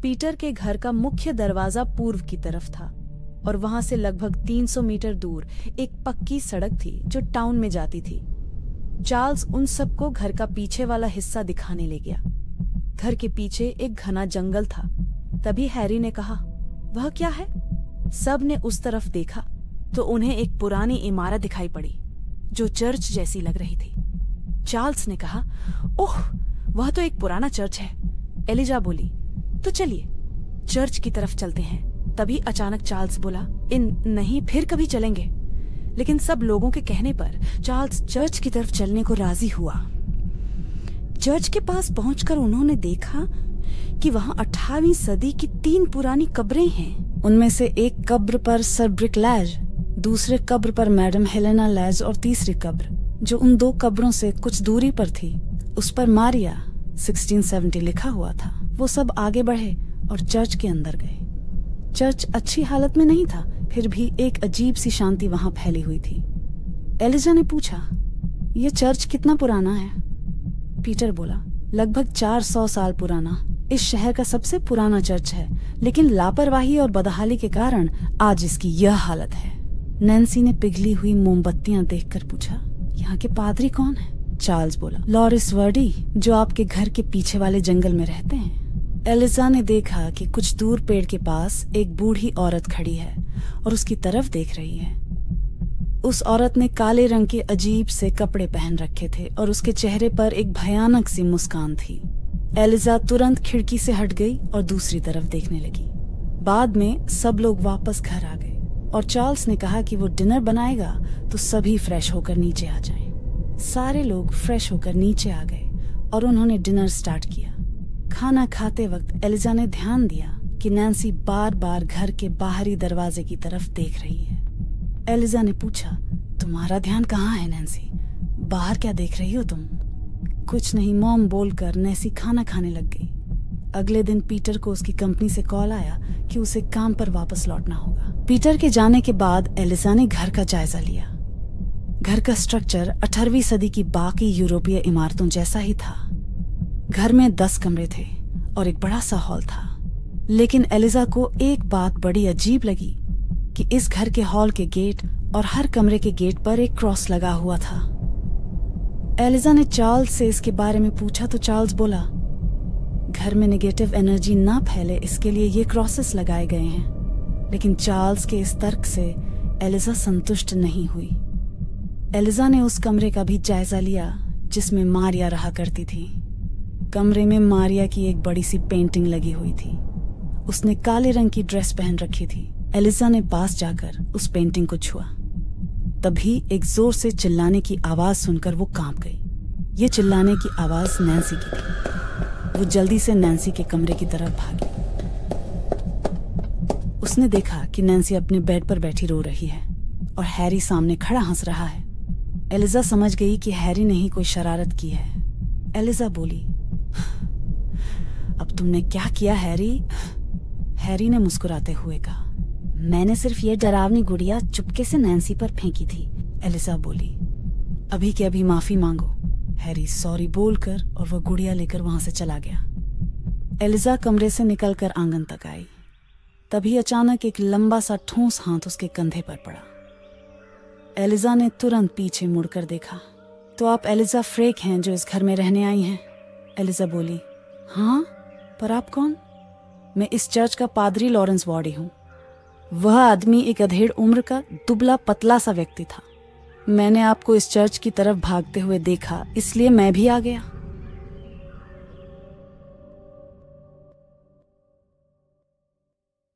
Peter के घर का मुख्य दरवाजा पूर्व की तरफ था और वहां से लगभग 300 मीटर दूर एक पक्की सड़क थी जो टाउन में जाती थी। चार्ल्स उन सबको घर का पीछे वाला हिस्सा दिखाने ले गया। घर के पीछे एक घना जंगल था। तभी हैरी ने कहा, वह क्या है? सब ने उस तरफ देखा तो उन्हें एक पुरानी इमारत दिखाई पड़ी जो चर्च जैसी लग रही थी। चार्ल्स ने कहा, ओह, वह तो एक पुराना चर्च है। एलिजा बोली, तो चलिए चर्च की तरफ चलते हैं। तभी अचानक चार्ल्स बोला, नहीं, फिर कभी चलेंगे। लेकिन सब लोगों के कहने पर चार्ल्स चर्च की तरफ चलने को राजी हुआ। चर्च के पास पहुंचकर उन्होंने देखा कि वहां 18वीं सदी की 3 पुरानी कब्रें हैं। उनमें से एक कब्र पर सर ब्रिक लैज, दूसरे कब्र पर मैडम हेलेना लैज और तीसरी कब्र, जो उन 2 कब्रों से कुछ दूरी पर थी, उस पर मारिया 1670 लिखा हुआ था। वो सब आगे बढ़े और चर्च के अंदर गए। चर्च अच्छी हालत में नहीं था, फिर भी एक अजीब सी शांति वहां फैली हुई थी। एलिजा ने पूछा, यह चर्च कितना पुराना है? पीटर बोला, लगभग 400 साल पुराना। इस शहर का सबसे पुराना चर्च है, लेकिन लापरवाही और बदहाली के कारण आज इसकी यह हालत है। नैन्सी ने पिघली हुई मोमबत्तियां देखकर पूछा, यहाँ के पादरी कौन है? चार्ल्स बोला, लॉरिस वर्डी, जो आपके घर के पीछे वाले जंगल में रहते हैं। एलिजा ने देखा कि कुछ दूर पेड़ के पास एक बूढ़ी औरत खड़ी है और उसकी तरफ देख रही है। उस औरत ने काले रंग के अजीब से कपड़े पहन रखे थे और उसके चेहरे पर एक भयानक सी मुस्कान थी। एलिजा तुरंत खिड़की से हट गई और दूसरी तरफ देखने लगी। बाद में सब लोग वापस घर आ गए और चार्ल्स ने कहा कि वो डिनर बनाएगा तो सभी फ्रेश होकर नीचे आ जाएं। सारे लोग फ्रेश होकर नीचे आ गए और उन्होंने डिनर स्टार्ट किया। खाना खाते वक्त एलिजा ने ध्यान दिया कि नैन्सी बार बार घर के बाहरी दरवाजे की तरफ देख रही है। एलिजा ने पूछा, तुम्हारा ध्यान कहाँ है नैन्सी? बाहर क्या देख रही हो तुम? कुछ नहीं मॉम बोलकर नैन्सी खाना खाने लग गई। अगले दिन पीटर को उसकी कंपनी से कॉल आया कि उसे काम पर वापस लौटना होगा। पीटर के जाने के बाद एलिजा ने घर का जायजा लिया। घर का स्ट्रक्चर 18वीं सदी की बाकी यूरोपीय इमारतों जैसा ही था। घर में 10 कमरे थे और एक बड़ा सा हॉल था। लेकिन एलिजा को एक बात बड़ी अजीब लगी कि इस घर के हॉल के गेट और हर कमरे के गेट पर एक क्रॉस लगा हुआ था। एलिजा ने चार्ल्स से इसके बारे में पूछा तो चार्ल्स बोला, घर में नेगेटिव एनर्जी ना फैले इसके लिए ये क्रॉसेस लगाए गए हैं। लेकिन चार्ल्स के इस तर्क से एलिजा संतुष्ट नहीं हुई। एलिजा ने उस कमरे का भी जायजा लिया जिसमें मारिया रहा करती थी। कमरे में मारिया की एक बड़ी सी पेंटिंग लगी हुई थी। उसने काले रंग की ड्रेस पहन रखी थी। एलिजा ने पास जाकर उस पेंटिंग को छुआ। तभी एक जोर से चिल्लाने की आवाज सुनकर वो कांप गई। ये चिल्लाने की आवाज नैन्सी की थी। वो जल्दी से नैन्सी के कमरे की तरफ भागी। उसने देखा कि नैन्सी अपने बेड पर बैठी रो रही है और हैरी सामने खड़ा हंस रहा है। एलिजा समझ गई कि हैरी ने ही कोई शरारत की है। एलिजा बोली, अब तुमने क्या किया हैरी? हैरी ने मुस्कुराते हुए कहा, मैंने सिर्फ ये डरावनी गुड़िया चुपके से नैन्सी पर फेंकी थी। एलिजा बोली, अभी के अभी माफी मांगो। हैरी सॉरी बोलकर और वह गुड़िया लेकर वहां से चला गया। एलिजा कमरे से निकलकर आंगन तक आई। तभी अचानक एक लंबा सा ठोस हाथ उसके कंधे पर पड़ा। एलिजा ने तुरंत पीछे मुड़कर देखा। तो आप एलिजा फ्रेक हैं जो इस घर में रहने आई हैं? एलिजा बोली, हाँ, पर आप कौन? मैं इस चर्च का पादरी लॉरेंस वॉर्डी हूँ। वह आदमी एक अधेड़ उम्र का दुबला पतला सा व्यक्ति था। मैंने आपको इस चर्च की तरफ भागते हुए देखा, इसलिए मैं भी आ गया।